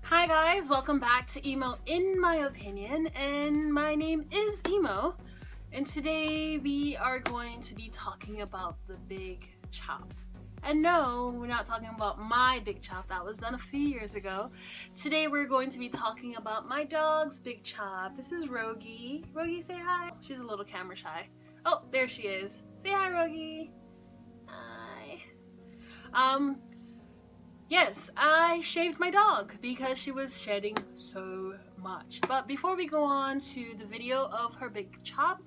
Hi guys, welcome back to Emo in my opinion, and my name is Emo, and today we are going to be talking about the big chop. And no, we're not talking about my big chop that was done a few years ago. Today we're going to be talking about my dog's big chop. This is Rogie. Rogie, say hi. She's a little camera shy. Oh, there she is. Say hi, Rogie. Hi. Yes, I shaved my dog because she was shedding so much. But before we go on to the video of her big chop,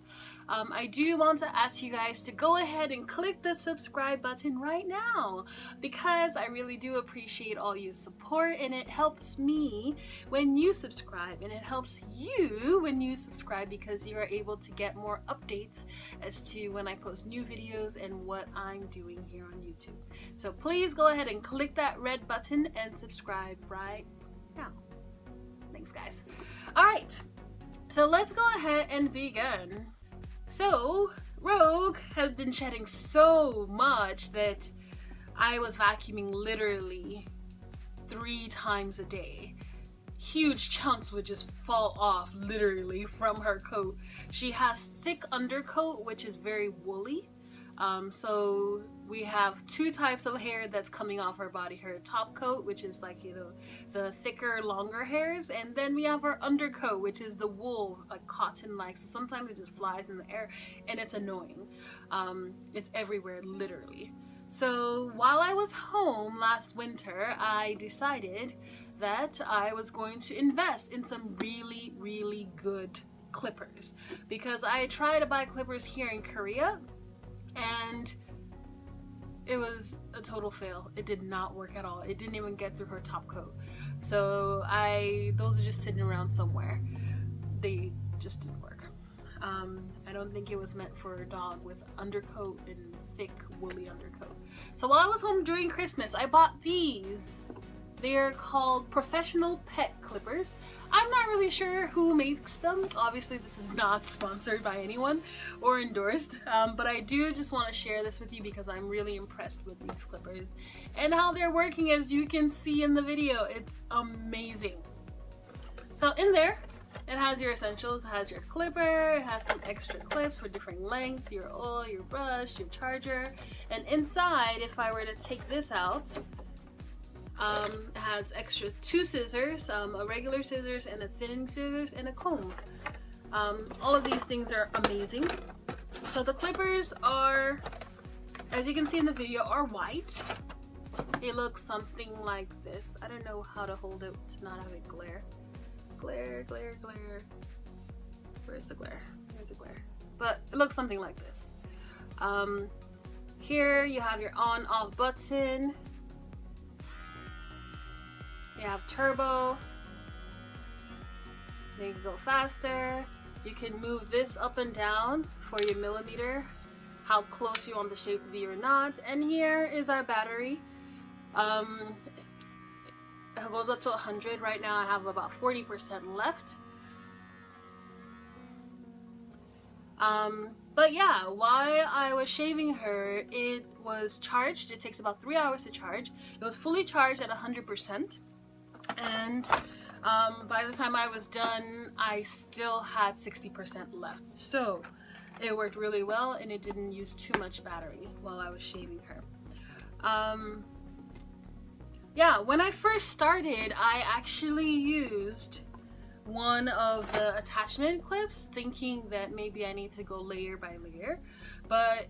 I do want to ask you guys to go ahead and click the subscribe button right now, because I really do appreciate all your support, and it helps me when you subscribe, and it helps you when you subscribe because you are able to get more updates as to when I post new videos and what I'm doing here on YouTube. So please go ahead and click that red button and subscribe right now. Thanks guys. Alright, so let's go ahead and begin. So, Rogue has been shedding so much that I was vacuuming literally 3 times a day. Huge chunks would just fall off literally from her coat. She has thick undercoat, which is very woolly. So we have 2 types of hair that's coming off her body. Her top coat, which is like, you know, the thicker, longer hairs, and then we have her undercoat, which is the wool, like cotton-like. So sometimes it just flies in the air and it's annoying. It's everywhere, literally. So while I was home last winter, I decided that I was going to invest in some really, really good clippers, because I tried to buy clippers here in Korea and it was a total fail. It did not work at all. It didn't even get through her top coat. So those are just sitting around somewhere. They just didn't work. I don't think it was meant for a dog with undercoat and thick woolly undercoat. So while I was home during Christmas, I bought these. They're called professional pet clippers. I'm not really sure who makes them. Obviously this is not sponsored by anyone or endorsed, but I do just want to share this with you because I'm really impressed with these clippers and how they're working, as you can see in the video. It's amazing. So in there, it has your essentials. It has your clipper, it has some extra clips for different lengths, your oil, your brush, your charger, and inside, if I were to take this out, it has extra 2 scissors, a regular scissors and a thinning scissors, and a comb. All of these things are amazing. So the clippers are, as you can see in the video, are white. They look something like this. I don't know how to hold it to not have it glare. Glare, glare, glare. Where's the glare? There's the glare. But it looks something like this. Here you have your on-off button. You have turbo. You can go faster. You can move this up and down for your millimeter, how close you want the shave to be or not. And here is our battery. It goes up to 100. Right now I have about 40% left. But yeah, while I was shaving her, it was charged. It takes about 3 hours to charge. It was fully charged at 100%. And by the time I was done, I still had 60% left. So it worked really well, and it didn't use too much battery while I was shaving her. Yeah, when I first started, I actually used one of the attachment clips, thinking that maybe I need to go layer by layer. But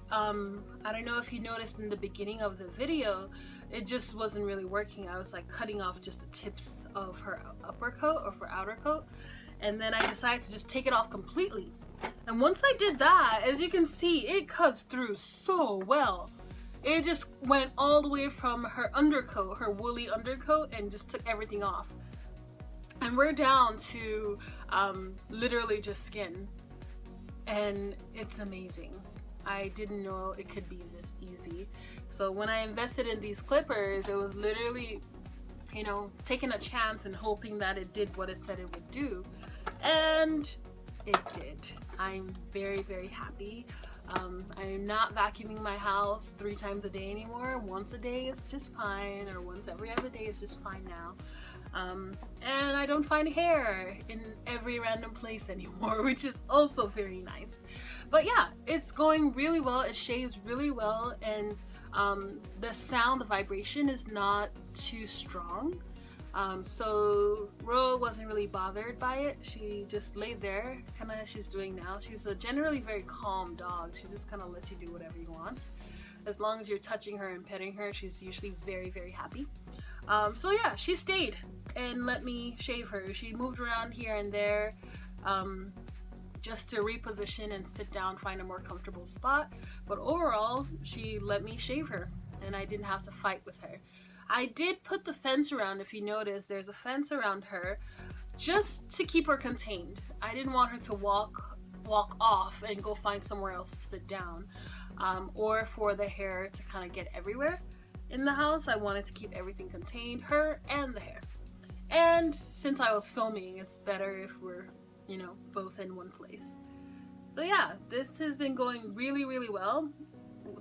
I don't know if you noticed in the beginning of the video, it just wasn't really working. I was like cutting off just the tips of her upper coat or her outer coat, and then I decided to just take it off completely. And once I did that, as you can see, it cuts through so well. It just went all the way from her undercoat, her woolly undercoat, and just took everything off. And we're down to literally just skin, and it's amazing. I didn't know it could be this easy. So when I invested in these clippers, it was literally, you know, taking a chance and hoping that it did what it said it would do. And it did. I'm very, very happy. I'm not vacuuming my house 3 times a day anymore. Once a day is just fine, or once every other day is just fine now. And I don't find hair in every random place anymore, which is also very nice. But yeah, it's going really well. It shaves really well, and the sound, the vibration is not too strong. So Ro wasn't really bothered by it. She just laid there, kind of as she's doing now. She's a generally very calm dog. She just kind of lets you do whatever you want. As long as you're touching her and petting her, she's usually very, very happy. So yeah, she stayed and let me shave her. She moved around here and there just to reposition and sit down, find a more comfortable spot. But overall, she let me shave her and I didn't have to fight with her. I did put the fence around. If you notice, there's a fence around her just to keep her contained. I didn't want her to walk off and go find somewhere else to sit down, or for the hair to kind of get everywhere in the house. I wanted to keep everything contained, her and the hair. And since I was filming, it's better if we're, you know, both in one place. So yeah, this has been going really, really well.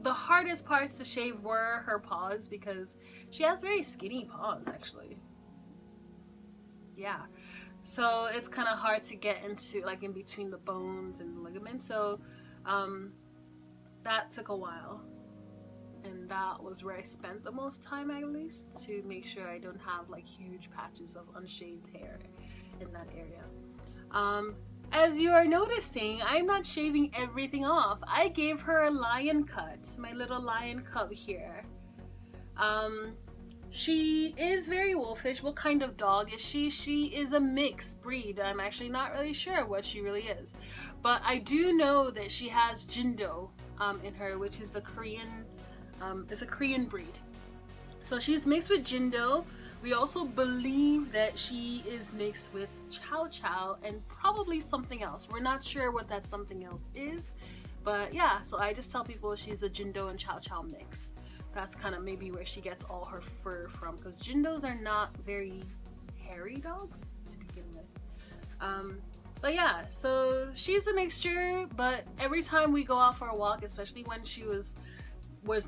The hardest parts to shave were her paws, because she has very skinny paws actually. Yeah, so it's kind of hard to get into, like, in between the bones and the ligaments. So that took a while, and that was where I spent the most time, at least, to make sure I don't have like huge patches of unshaved hair in that area. As you are noticing, I'm not shaving everything off. I gave her a lion cut, my little lion cub here. She is very wolfish. What kind of dog is she? She is a mixed breed. I'm actually not really sure what she really is. But I do know that she has jindo in her, which is the Korean, it's a Korean breed. So she's mixed with jindo. We also believe that she is mixed with chow chow and probably something else. We're not sure what that something else is, but yeah, so I just tell people she's a jindo and chow chow mix. That's kind of maybe where she gets all her fur from, because jindos are not very hairy dogs to begin with. But yeah, so she's a mixture, but every time we go out for a walk, especially when she was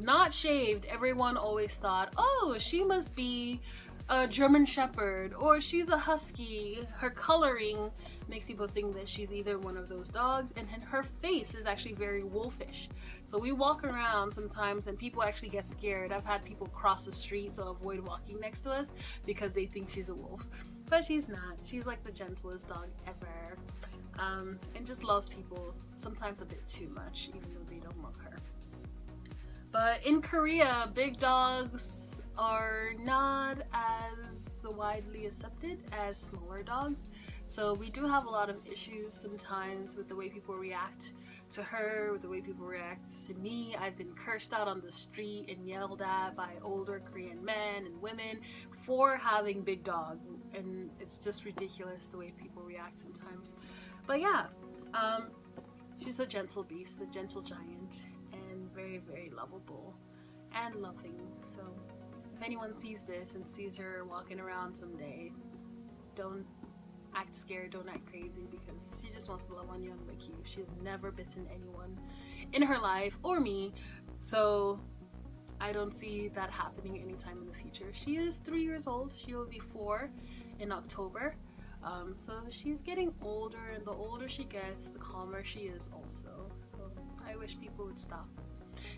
not shaved, everyone always thought, oh, she must be a German Shepherd, or she's a Husky. Her coloring makes people think that she's either one of those dogs, and her face is actually very wolfish. So we walk around sometimes and people actually get scared. I've had people cross the street to avoid walking next to us because they think she's a wolf. But she's not. She's like the gentlest dog ever. And just loves people, sometimes a bit too much, even though they don't love her. But in Korea, big dogs are not as widely accepted as smaller dogs. So we do have a lot of issues sometimes with the way people react to her, with the way people react to me. I've been cursed out on the street and yelled at by older Korean men and women for having big dog, and it's just ridiculous the way people react sometimes. But yeah, she's a gentle beast, a gentle giant, and very, very lovable and loving. So if anyone sees this and sees her walking around someday, don't act scared, don't act crazy, because she just wants to love on you and lick you. She has never bitten anyone in her life, or me, so I don't see that happening anytime in the future. She is 3 years old. She will be 4 in October. So she's getting older, and the older she gets, the calmer she is also. So I wish people would stop.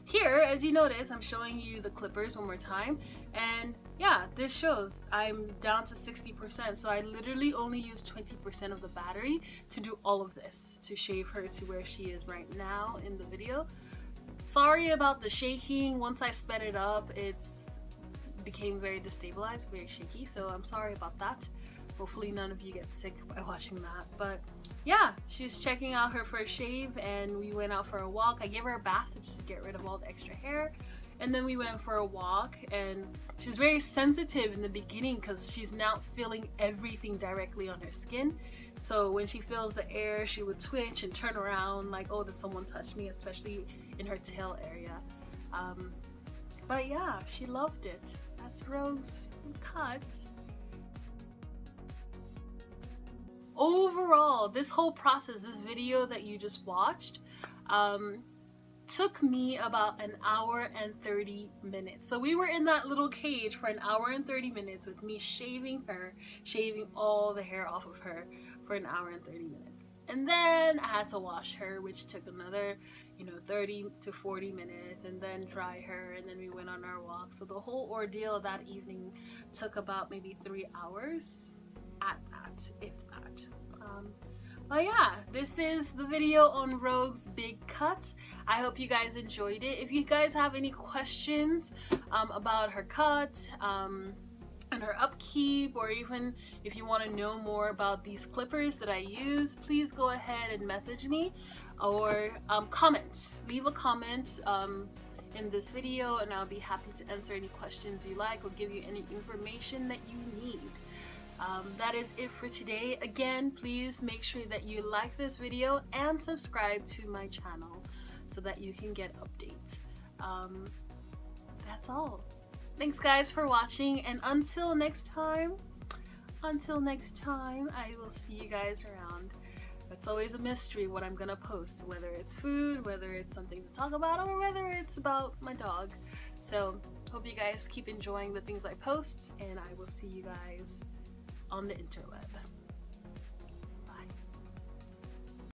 Here, as you notice, I'm showing you the clippers one more time, and yeah, this shows I'm down to 60%, so I literally only use 20% of the battery to do all of this, to shave her to where she is right now in the video. Sorry about the shaking. Once I sped it up, it became very destabilized, very shaky, so I'm sorry about that. Hopefully none of you get sick by watching that. But yeah, she's checking out her first shave, and we went out for a walk. I gave her a bath just to get rid of all the extra hair, and then we went for a walk. And she's very sensitive in the beginning because she's now feeling everything directly on her skin. So when she feels the air, she would twitch and turn around like, oh, did someone touch me, especially in her tail area. But yeah, she loved it. That's Rogue's cut. Overall, this whole process, this video that you just watched, took me about an hour and 30 minutes. So we were in that little cage for an hour and 30 minutes with me shaving her, shaving all the hair off of her for an hour and 30 minutes. And then I had to wash her, which took another, 30 to 40 minutes, and then dry her, and then we went on our walk. So the whole ordeal that evening took about maybe 3 hours at that, if that. But yeah, this is the video on Rogue's big cut. I hope you guys enjoyed it. If you guys have any questions about her cut and her upkeep, or even if you want to know more about these clippers that I use, please go ahead and message me, or comment. Leave a comment in this video, and I'll be happy to answer any questions you like or give you any information that you need. That is it for today. Again, please make sure that you like this video and subscribe to my channel so that you can get updates. That's all. Thanks guys for watching, and until next time, I will see you guys around. It's always a mystery what I'm gonna post, whether it's food, whether it's something to talk about, or whether it's about my dog. So hope you guys keep enjoying the things I post, and I will see you guys on the interweb.